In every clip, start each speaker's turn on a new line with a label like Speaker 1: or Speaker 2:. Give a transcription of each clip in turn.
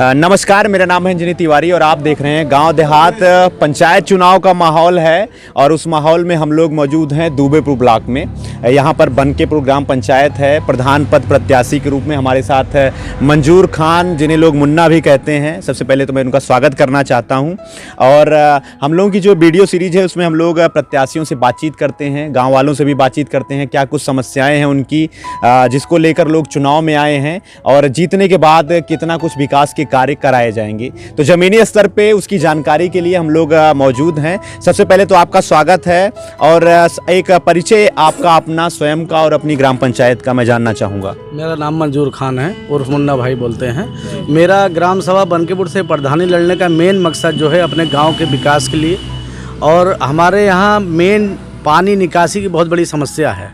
Speaker 1: नमस्कार, मेरा नाम है अंजनी तिवारी और आप देख रहे हैं गांव देहात पंचायत चुनाव का माहौल है। और उस माहौल में हम लोग मौजूद हैं दुबेपुर ब्लॉक में। यहां पर बनकेपुर ग्राम पंचायत है। प्रधान पद प्रत्याशी के रूप में हमारे साथ है मंजूर खान, जिन्हें लोग मुन्ना भी कहते हैं। सबसे पहले तो मैं उनका स्वागत करना चाहता हूं। और हम लोगों की जो वीडियो सीरीज है उसमें हम लोग प्रत्याशियों से बातचीत करते हैं, गाँव वालों से भी बातचीत करते हैं, क्या कुछ समस्याएँ हैं उनकी जिसको लेकर लोग चुनाव में आए हैं और जीतने के बाद कितना कुछ विकास के कार्य कराए जाएंगे। तो जमीनी स्तर पे उसकी जानकारी के लिए हम लोग मौजूद हैं। सबसे पहले तो आपका स्वागत है और एक परिचय आपका अपना स्वयं का और अपनी ग्राम पंचायत का मैं जानना चाहूँगा।
Speaker 2: मेरा नाम मंजूर खान है, उर्फ मुन्ना भाई बोलते हैं। मेरा ग्राम सभा बनकेपुर से प्रधानी लड़ने का मेन मकसद जो है अपने गाँव के विकास के लिए, और हमारे यहाँ मेन पानी निकासी की बहुत बड़ी समस्या है।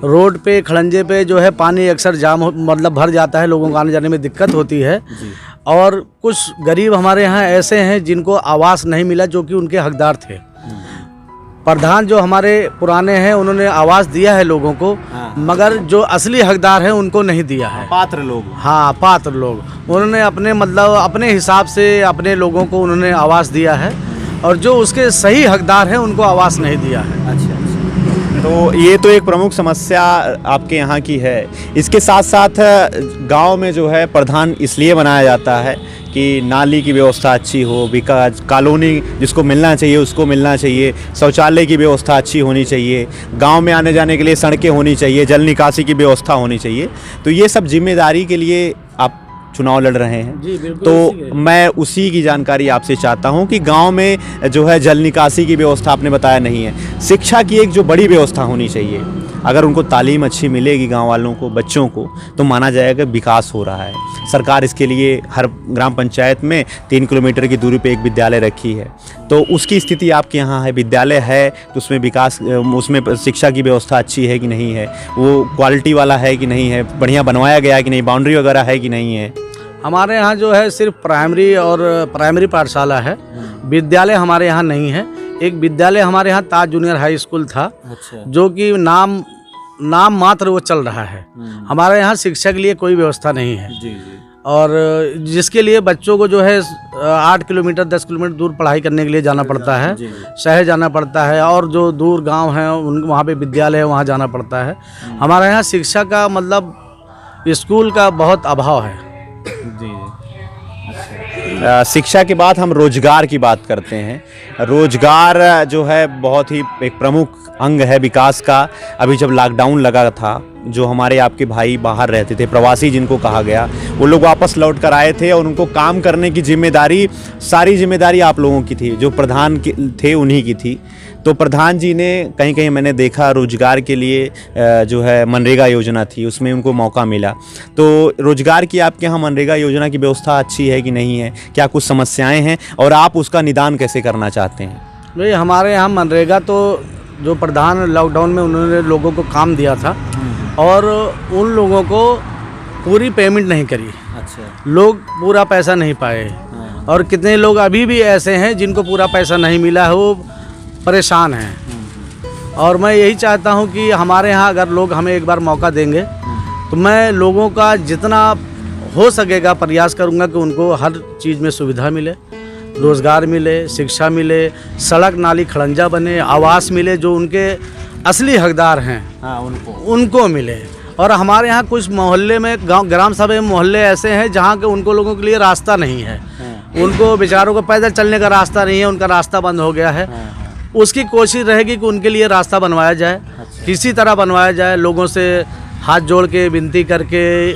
Speaker 2: रोड पे खड़ंजे पे जो है पानी अक्सर जाम मतलब भर जाता है, लोगों को आने जाने में दिक्कत होती है। और कुछ गरीब हमारे यहाँ ऐसे हैं जिनको आवास नहीं मिला, जो कि उनके हकदार थे। प्रधान जो हमारे पुराने हैं उन्होंने आवास दिया है लोगों को, मगर जो असली हकदार हैं उनको नहीं दिया है।
Speaker 1: पात्र लोग,
Speaker 2: हाँ पात्र लोग, उन्होंने अपने मतलब अपने हिसाब से अपने लोगों को उन्होंने आवास दिया है, और जो उसके सही हकदार हैं उनको आवास नहीं दिया है।
Speaker 1: अच्छा, तो ये तो एक प्रमुख समस्या आपके यहाँ की है। इसके साथ साथ गांव में जो है प्रधान इसलिए बनाया जाता है कि नाली की व्यवस्था अच्छी हो, विकास कॉलोनी जिसको मिलना चाहिए उसको मिलना चाहिए, शौचालय की व्यवस्था अच्छी होनी चाहिए, गांव में आने जाने के लिए सड़कें होनी चाहिए, जल निकासी की व्यवस्था होनी चाहिए। तो ये सब जिम्मेदारी के लिए आप चुनाव लड़ रहे हैं।
Speaker 2: जी बिल्कुल।
Speaker 1: तो मैं उसी की जानकारी आपसे चाहता हूं कि गांव में जो है जल निकासी की व्यवस्था आपने बताया नहीं है। शिक्षा की एक जो बड़ी व्यवस्था होनी चाहिए, अगर उनको तालीम अच्छी मिलेगी गांव वालों को, बच्चों को, तो माना जाएगा विकास हो रहा है। सरकार इसके लिए हर ग्राम पंचायत में 3 किलोमीटर की दूरी पे एक विद्यालय रखी है। तो उसकी स्थिति आपके यहाँ है, विद्यालय है तो उसमें विकास, उसमें शिक्षा की व्यवस्था अच्छी है कि नहीं है, वो क्वालिटी वाला है कि नहीं है, बढ़िया बनवाया गया है कि नहीं, बाउंड्री वगैरह है कि नहीं है।
Speaker 2: हमारे यहाँ जो है सिर्फ प्राइमरी पाठशाला है, विद्यालय हमारे यहाँ नहीं है। एक विद्यालय हमारे यहाँ ताज जूनियर हाई स्कूल था। अच्छा। जो कि नाम मात्र वो चल रहा है। हमारे यहाँ शिक्षा के लिए कोई व्यवस्था नहीं है। जी। और जिसके लिए बच्चों को जो है 8 किलोमीटर 10 किलोमीटर दूर पढ़ाई करने के लिए जाना पड़ता है, शहर जाना पड़ता है, और जो दूर गांव हैं उन वहाँ पे विद्यालय है, वहाँ जाना पड़ता है। हमारे यहाँ शिक्षा का मतलब स्कूल का बहुत अभाव है। जी।
Speaker 1: अच्छा। शिक्षा के बाद हम रोजगार की बात करते हैं। रोजगार जो है बहुत ही एक प्रमुख अंग है विकास का। अभी जब लॉकडाउन लगा था, जो हमारे आपके भाई बाहर रहते थे, प्रवासी जिनको कहा गया, वो लोग वापस लौट कर आए थे और उनको काम करने की जिम्मेदारी, सारी जिम्मेदारी आप लोगों की थी, जो प्रधान थे उन्हीं की थी। तो प्रधान जी ने कहीं कहीं मैंने देखा रोजगार के लिए जो है मनरेगा योजना थी, उसमें उनको मौका मिला। तो रोजगार की आपके यहाँ मनरेगा योजना की व्यवस्था अच्छी है कि नहीं है, क्या कुछ समस्याएं हैं और आप उसका निदान कैसे करना चाहते हैं?
Speaker 2: भाई हमारे यहाँ मनरेगा तो जो प्रधान लॉकडाउन में उन्होंने लोगों को काम दिया था, और उन लोगों को पूरी पेमेंट नहीं करी। अच्छा। लोग पूरा पैसा नहीं पाए, और कितने लोग अभी भी ऐसे हैं जिनको पूरा पैसा नहीं मिला है, वो परेशान हैं। और मैं यही चाहता हूं कि हमारे यहाँ अगर लोग हमें एक बार मौका देंगे तो मैं लोगों का जितना हो सकेगा प्रयास करूंगा कि उनको हर चीज़ में सुविधा मिले, रोज़गार मिले, शिक्षा मिले, सड़क नाली खड़ंजा बने, आवास मिले, जो उनके असली हकदार हैं उनको मिले। और हमारे यहाँ कुछ मोहल्ले में ग्राम सभा में मोहल्ले ऐसे हैं जहाँ के उनको लोगों के लिए रास्ता नहीं है, उनको बेचारों को पैदल चलने का रास्ता नहीं है, उनका रास्ता बंद हो गया है। उसकी कोशिश रहेगी कि उनके लिए रास्ता बनवाया जाए। अच्छा। किसी तरह बनवाया जाए, लोगों से हाथ जोड़ के विनती करके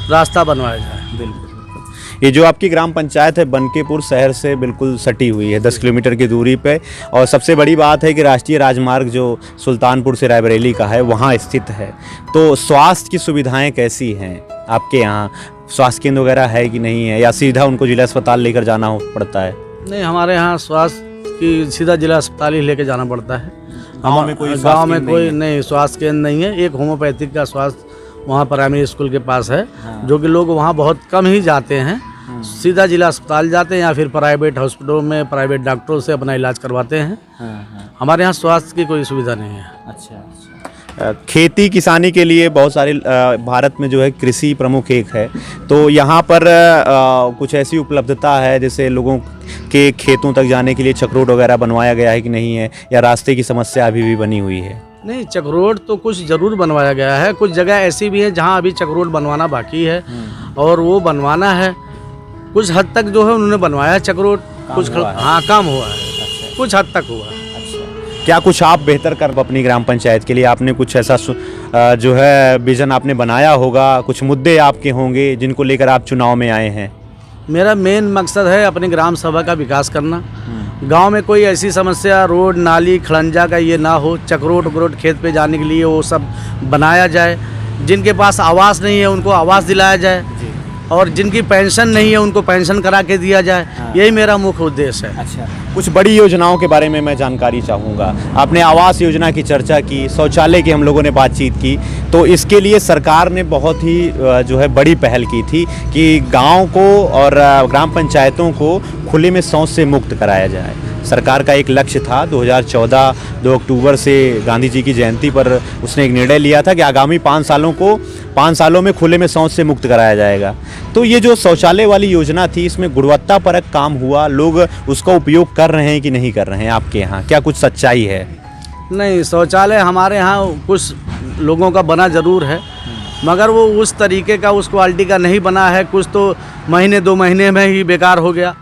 Speaker 2: रास्ता बनवाया जाए। बिल्कुल।
Speaker 1: ये जो आपकी ग्राम पंचायत है बनकेपुर शहर से बिल्कुल सटी हुई है, 10 किलोमीटर की दूरी पे, और सबसे बड़ी बात है कि राष्ट्रीय राजमार्ग जो सुल्तानपुर से रायबरेली का है वहाँ स्थित है। तो स्वास्थ्य की सुविधाएं कैसी हैं आपके यहाँ? स्वास्थ्य केंद्र वगैरह है कि नहीं है, या सीधा उनको जिला अस्पताल लेकर जाना पड़ता है?
Speaker 2: नहीं, हमारे यहाँ स्वास्थ्य की सीधा जिला अस्पताल ही लेके जाना पड़ता है।
Speaker 1: गाँव में कोई
Speaker 2: स्वास्थ्य केंद्र नहीं है। एक होम्योपैथिक का स्वास्थ्य वहाँ प्राइमरी स्कूल के पास है। हाँ। जो कि लोग वहाँ बहुत कम ही जाते हैं। सीधा जिला अस्पताल जाते हैं या फिर प्राइवेट हॉस्पिटलों में प्राइवेट डॉक्टरों से अपना इलाज करवाते हैं। हमारे यहाँ स्वास्थ्य की कोई सुविधा नहीं है।
Speaker 1: अच्छा। खेती किसानी के लिए बहुत सारे भारत में जो है कृषि प्रमुख एक है, तो यहाँ पर कुछ ऐसी उपलब्धता है जैसे लोगों के खेतों तक जाने के लिए चक्रोड वगैरह बनवाया गया है कि नहीं है, या रास्ते की समस्या अभी भी बनी हुई है?
Speaker 2: नहीं, चक्रोड तो कुछ ज़रूर बनवाया गया है, कुछ जगह ऐसी भी है जहाँ अभी चक्रोड बनवाना बाकी है और वो बनवाना है। कुछ हद तक जो है उन्होंने बनवाया चक्रोड, कुछ हाँ काम हुआ है। अच्छा। कुछ हद तक हुआ है।
Speaker 1: अच्छा। क्या कुछ आप बेहतर कर अपनी ग्राम पंचायत के लिए आपने कुछ ऐसा जो है विजन आपने बनाया होगा, कुछ मुद्दे आपके होंगे जिनको लेकर आप चुनाव में आए हैं?
Speaker 2: मेरा मेन मकसद है अपनी ग्राम सभा का विकास करना। गांव में कोई ऐसी समस्या रोड नाली खड़ंजा का ये ना हो, चक्रोड वक्रोड खेत पे जाने के लिए वो सब बनाया जाए। जिनके पास आवास नहीं है उनको आवास दिलाया जाए और जिनकी पेंशन नहीं है उनको पेंशन करा के दिया जाए। यही मेरा मुख्य उद्देश्य है। अच्छा,
Speaker 1: कुछ बड़ी योजनाओं के बारे में मैं जानकारी चाहूँगा। आपने आवास योजना की चर्चा की, शौचालय की हम लोगों ने बातचीत की, तो इसके लिए सरकार ने बहुत ही जो है बड़ी पहल की थी कि गांव को और ग्राम पंचायतों को खुले में शौच से मुक्त कराया जाए। सरकार का एक लक्ष्य था 2014 2 अक्टूबर से गांधी जी की जयंती पर उसने एक निर्णय लिया था कि आगामी 5 सालों में खुले में शौच से मुक्त कराया जाएगा। तो ये जो शौचालय वाली योजना थी इसमें गुणवत्तापरक काम हुआ, लोग उसका उपयोग कर रहे हैं कि नहीं कर रहे हैं आपके यहाँ, क्या कुछ सच्चाई है?
Speaker 2: नहीं, शौचालय हमारे यहाँ कुछ लोगों का बना ज़रूर है मगर वो उस तरीके का उस क्वालिटी का नहीं बना है। कुछ तो महीने 2 महीने में ही बेकार हो गया,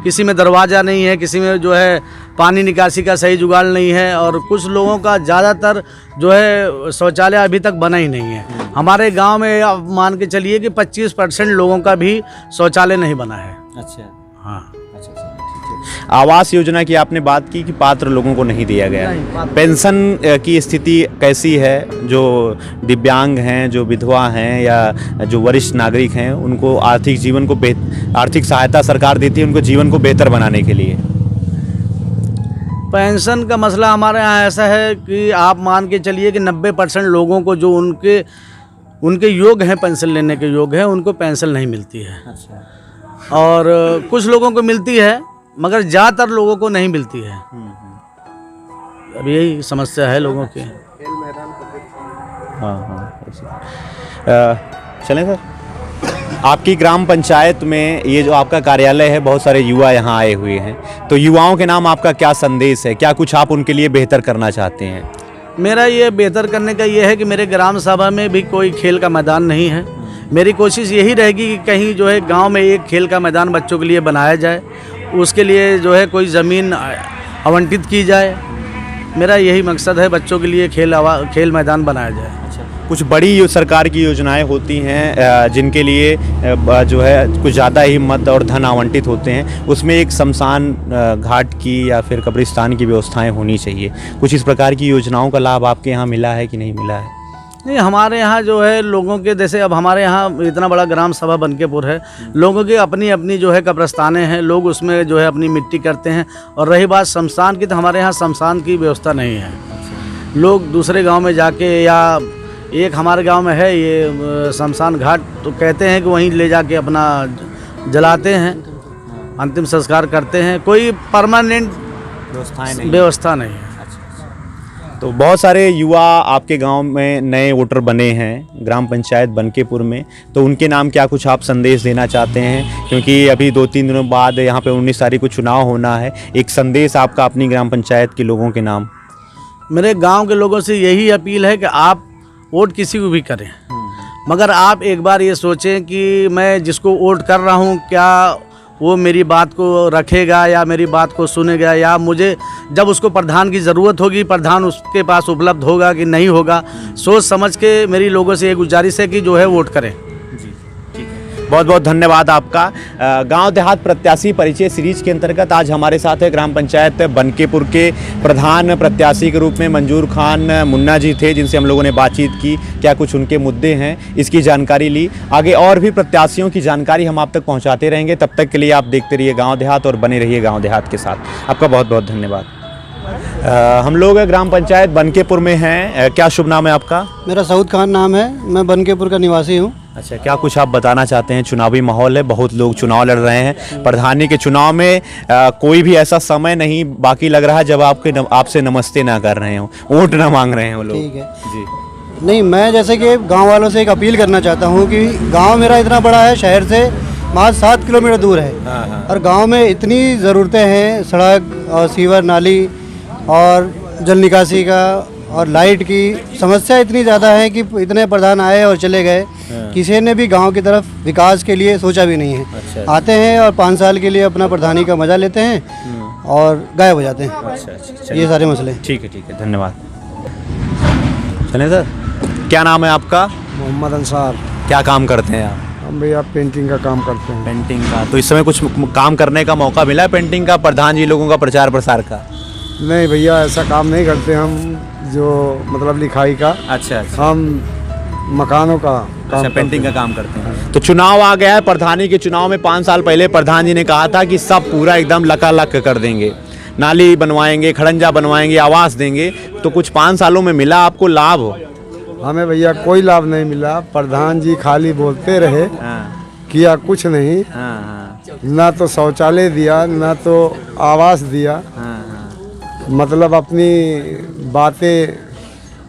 Speaker 2: किसी में दरवाज़ा नहीं है, किसी में जो है पानी निकासी का सही जुगाड़ नहीं है और कुछ लोगों का ज़्यादातर जो है शौचालय अभी तक बना ही नहीं है। हमारे गांव में आप मान के चलिए कि 25% लोगों का भी शौचालय नहीं बना है।
Speaker 1: अच्छा,
Speaker 2: हाँ।
Speaker 1: आवास योजना की आपने बात की कि पात्र लोगों को नहीं दिया गया। पेंशन की स्थिति कैसी है? जो दिव्यांग हैं, जो विधवा हैं या जो वरिष्ठ नागरिक हैं, उनको आर्थिक सहायता सरकार देती है उनको जीवन को बेहतर बनाने के लिए।
Speaker 2: पेंशन का मसला हमारे यहाँ ऐसा है कि आप मान के चलिए कि 90% लोगों को जो उनके योग्य हैं, पेंशन लेने के योग्य हैं, उनको पेंशन नहीं मिलती है। अच्छा। और कुछ लोगों को मिलती है मगर ज़्यादातर लोगों को नहीं मिलती है। अब यही समस्या है लोगों की।
Speaker 1: चलें सर, आपकी ग्राम पंचायत में ये जो आपका कार्यालय है, बहुत सारे युवा यहाँ आए हुए हैं, तो युवाओं के नाम आपका क्या संदेश है? क्या कुछ आप उनके लिए बेहतर करना चाहते हैं?
Speaker 2: मेरा ये बेहतर करने का ये है कि मेरे ग्राम सभा में भी कोई खेल का मैदान नहीं है। मेरी कोशिश यही रहेगी कि कहीं जो है गांव में एक खेल का मैदान बच्चों के लिए बनाया जाए, उसके लिए जो है कोई ज़मीन आवंटित की जाए। मेरा यही मकसद है, बच्चों के लिए खेल मैदान बनाया जाए।
Speaker 1: कुछ बड़ी सरकार की योजनाएं होती हैं जिनके लिए जो है कुछ ज़्यादा ही मद और धन आवंटित होते हैं, उसमें एक शमशान घाट की या फिर कब्रिस्तान की व्यवस्थाएं होनी चाहिए। कुछ इस प्रकार की योजनाओं का लाभ आपके यहाँ मिला है कि नहीं मिला है?
Speaker 2: नहीं, हमारे यहाँ जो है लोगों के जैसे अब हमारे यहाँ इतना बड़ा ग्राम सभा बनकेपुर है, लोगों की अपनी अपनी जो है कब्रस्तानें हैं, लोग उसमें जो है अपनी मिट्टी करते हैं। और रही बात शमशान की, तो हमारे यहाँ शमशान की व्यवस्था नहीं है। लोग दूसरे गांव में जाके, या एक हमारे गांव में है ये शमशान घाट, तो कहते हैं कि वहीं ले जाके अपना जलाते हैं, अंतिम संस्कार करते हैं। कोई परमानेंट व्यवस्था नहीं है।
Speaker 1: तो बहुत सारे युवा आपके गांव में नए वोटर बने हैं ग्राम पंचायत बनकेपुर में, तो उनके नाम क्या कुछ आप संदेश देना चाहते हैं? क्योंकि अभी 2-3 दिनों बाद यहाँ पे 19 तारीख को चुनाव होना है, एक संदेश आपका अपनी ग्राम पंचायत के लोगों के नाम।
Speaker 2: मेरे गांव के लोगों से यही अपील है कि आप वोट किसी को भी करें, मगर आप एक बार ये सोचें कि मैं जिसको वोट कर रहा हूँ क्या वो मेरी बात को रखेगा या मेरी बात को सुनेगा, या मुझे जब उसको प्रधान की ज़रूरत होगी प्रधान उसके पास उपलब्ध होगा कि नहीं होगा। सोच समझ के मेरी लोगों से ये गुजारिश है कि जो है वोट करें।
Speaker 1: जी, ठीक है, बहुत बहुत धन्यवाद आपका। गांव देहात प्रत्याशी परिचय सीरीज के अंतर्गत आज हमारे साथ है ग्राम पंचायत बनकेपुर के प्रधान प्रत्याशी के रूप में मंजूर खान मुन्ना जी थे, जिनसे हम लोगों ने बातचीत की, क्या कुछ उनके मुद्दे हैं इसकी जानकारी ली। आगे और भी प्रत्याशियों की जानकारी हम आप तक पहुंचाते रहेंगे। तब तक के लिए आप देखते रहिए गांव देहात और बने रहिए गांव देहात के साथ। आपका बहुत बहुत धन्यवाद। हम लोग ग्राम पंचायत बनकेपुर में हैं। क्या शुभ नाम है आपका?
Speaker 3: मेरा सऊद खान नाम है, मैं बनकेपुर का निवासी हूँ।
Speaker 1: अच्छा, क्या कुछ आप बताना चाहते हैं? चुनावी माहौल है, बहुत लोग चुनाव लड़ रहे हैं। प्रधानी के चुनाव में कोई भी ऐसा समय नहीं बाकी लग रहा है जब आपसे नमस्ते ना कर रहे हो, वोट ना मांग रहे हो लोग।
Speaker 3: ठीक है
Speaker 1: जी।
Speaker 3: नहीं, मैं जैसे कि गांव वालों से एक अपील करना चाहता हूं कि गांव मेरा इतना बड़ा है, शहर से महज 7 किलोमीटर दूर है।
Speaker 1: हाँ।
Speaker 3: और गांव में इतनी ज़रूरतें हैं, सड़क और सीवर नाली और जल निकासी का और लाइट की समस्या इतनी ज़्यादा है कि इतने प्रधान आए और चले गए, किसी ने भी गांव की तरफ विकास के लिए सोचा भी नहीं है।
Speaker 1: अच्छा।
Speaker 3: आते हैं और 5 साल के लिए अपना प्रधानी का मज़ा लेते हैं और गायब हो जाते हैं।
Speaker 1: अच्छा,
Speaker 3: ये सारे मसले।
Speaker 1: ठीक है, धन्यवाद। चलें सर, क्या नाम है आपका?
Speaker 2: मोहम्मद अंसार।
Speaker 1: क्या काम करते हैं आप?
Speaker 2: हम भैया पेंटिंग का काम करते हैं।
Speaker 1: पेंटिंग का। तो इस समय कुछ काम करने का मौका मिला है पेंटिंग का, प्रधान जी लोगों का प्रचार प्रसार का?
Speaker 2: नहीं भैया, ऐसा काम नहीं करते हम, जो मतलब लिखाई का।
Speaker 1: अच्छा,
Speaker 2: हम मकानों का काम
Speaker 1: पेंटिंग का काम करते हैं। तो चुनाव आ गया है, प्रधानी के चुनाव में 5 साल पहले प्रधान जी ने कहा था कि सब पूरा एकदम लकालक कर देंगे, नाली बनवाएंगे, खड़ंजा बनवाएंगे, आवास देंगे। तो कुछ 5 सालों में मिला आपको लाभ हो?
Speaker 2: हमें भैया कोई लाभ नहीं मिला। प्रधान जी खाली बोलते रहे, किया कुछ नहीं। ना तो शौचालय दिया, ना तो आवास दिया। मतलब अपनी बातें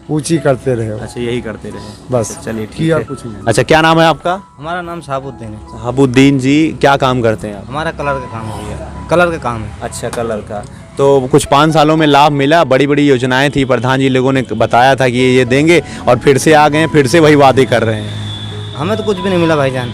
Speaker 2: ऊंची करते रहे।
Speaker 1: अच्छा, यही करते रहे
Speaker 2: बस,
Speaker 1: चलिए ठीक
Speaker 2: किया
Speaker 1: है।
Speaker 2: कुछ नहीं।
Speaker 1: अच्छा, क्या नाम है आपका?
Speaker 4: हमारा नाम शहाबुद्दीन है।
Speaker 1: शहाबुद्दीन जी, क्या काम करते हैं आप?
Speaker 4: हमारा कलर का काम है भैया, कलर का काम है।
Speaker 1: अच्छा, कलर का। तो कुछ 5 सालों में लाभ मिला? बड़ी बड़ी योजनाएं थी, प्रधान जी लोगों ने बताया था कि ये देंगे, और फिर से आ गए, फिर से वही वादे कर रहे हैं।
Speaker 4: हमें तो कुछ भी नहीं मिला भाईजान।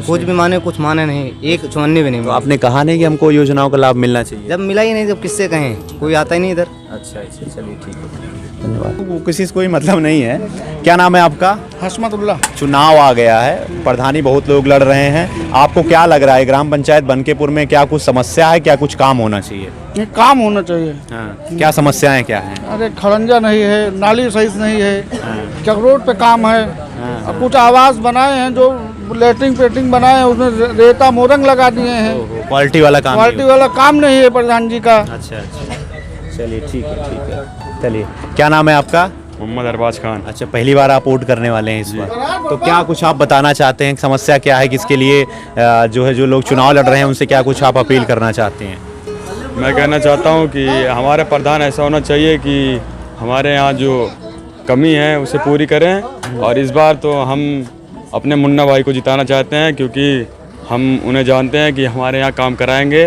Speaker 4: कुछ भी माने, कुछ माने नहीं, एक चुन्नी भी नहीं
Speaker 1: तो
Speaker 4: मिला।
Speaker 1: आपने कहा नहीं कि हमको योजनाओं का लाभ मिलना चाहिए?
Speaker 4: जब मिला ही नहीं, जब किससे कहें, कोई आता ही नहीं इधर।
Speaker 1: अच्छा, चलिए ठीक है, धन्यवाद। वो किसी से कोई मतलब नहीं है। क्या नाम है आपका?
Speaker 2: हसमतुल्लाह।
Speaker 1: चुनाव आ गया है, प्रधानी बहुत लोग लड़ रहे हैं, आपको क्या लग रहा है ग्राम पंचायत बनकेपुर में क्या कुछ समस्या है, क्या कुछ काम होना चाहिए?
Speaker 5: ये काम होना चाहिए।
Speaker 1: क्या समस्याएं क्या हैं?
Speaker 5: अरे खड़ंजा नहीं है, नाली सही से नहीं है, जगरोड पे काम है। और कुछ आवास बनाए हैं, जो लेटरिंग पेटिंग बनाए हैं, उसमें रेता मोरंग लगा दिए हैं।
Speaker 1: क्वालिटी वाला काम
Speaker 5: क्वालिटी वाला काम नहीं है प्रधान जी का।
Speaker 1: अच्छा, चलिए ठीक है। चलिए, क्या नाम है आपका?
Speaker 6: मोहम्मद अरबाज खान।
Speaker 1: अच्छा, पहली बार आप वोट करने वाले हैं इस बार, तो क्या कुछ आप बताना चाहते हैं? समस्या क्या है, किसके लिए जो लोग चुनाव लड़ रहे हैं उनसे क्या कुछ आप अपील करना चाहते हैं?
Speaker 6: मैं कहना चाहता हूं कि हमारे प्रधान ऐसा होना चाहिए कि हमारे यहाँ जो कमी है उसे पूरी करें। और इस बार तो हम अपने मुन्ना भाई को जिताना चाहते हैं, क्योंकि हम उन्हें जानते हैं कि हमारे यहाँ काम कराएंगे।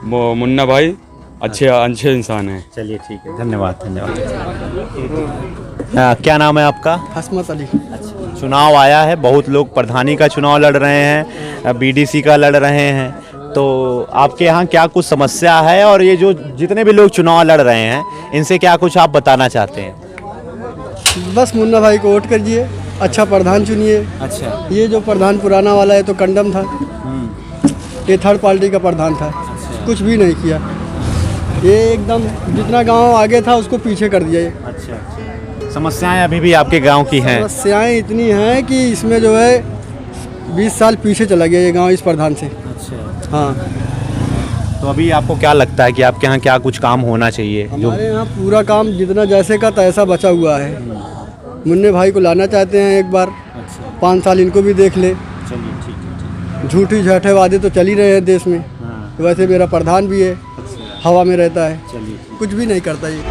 Speaker 6: वो मुन्ना भाई अच्छे इंसान हैं।
Speaker 1: चलिए ठीक है, धन्यवाद। क्या नाम है आपका?
Speaker 3: हसमत अली।
Speaker 1: चुनाव आया है, बहुत लोग प्रधानी का चुनाव लड़ रहे हैं, बीडीसी का लड़ रहे हैं, तो आपके यहाँ क्या कुछ समस्या है? और ये जो जितने भी लोग चुनाव लड़ रहे हैं, इनसे क्या कुछ आप बताना चाहते हैं?
Speaker 7: बस मुन्ना भाई को वोट करिए, अच्छा प्रधान चुनिए।
Speaker 1: अच्छा,
Speaker 7: ये जो प्रधान पुराना वाला है तो कंडम था, ये थर्ड पार्टी का प्रधान था। कुछ भी नहीं किया, ये एकदम जितना गांव आगे था उसको पीछे कर दिया।
Speaker 1: अच्छा। समस्याएं अभी भी आपके गांव की हैं?
Speaker 7: समस्याएं इतनी हैं कि इसमें जो है 20 साल पीछे चला गया ये गांव इस प्रधान से।
Speaker 1: अच्छा।
Speaker 7: हाँ,
Speaker 1: तो अभी आपको क्या लगता है कि आपके यहाँ क्या कुछ काम होना चाहिए?
Speaker 7: हमारे यहाँ पूरा काम जितना जैसे का तैसा बचा हुआ है। मुन्ने भाई को लाना चाहते हैं एक बार। 5 साल इनको भी देख ले।
Speaker 1: चलिए ठीक है।
Speaker 7: झूठी झाठे वादे तो चल ही रहे हैं देश में। वैसे मेरा प्रधान भी है, हवा में रहता है, कुछ भी नहीं करता ये।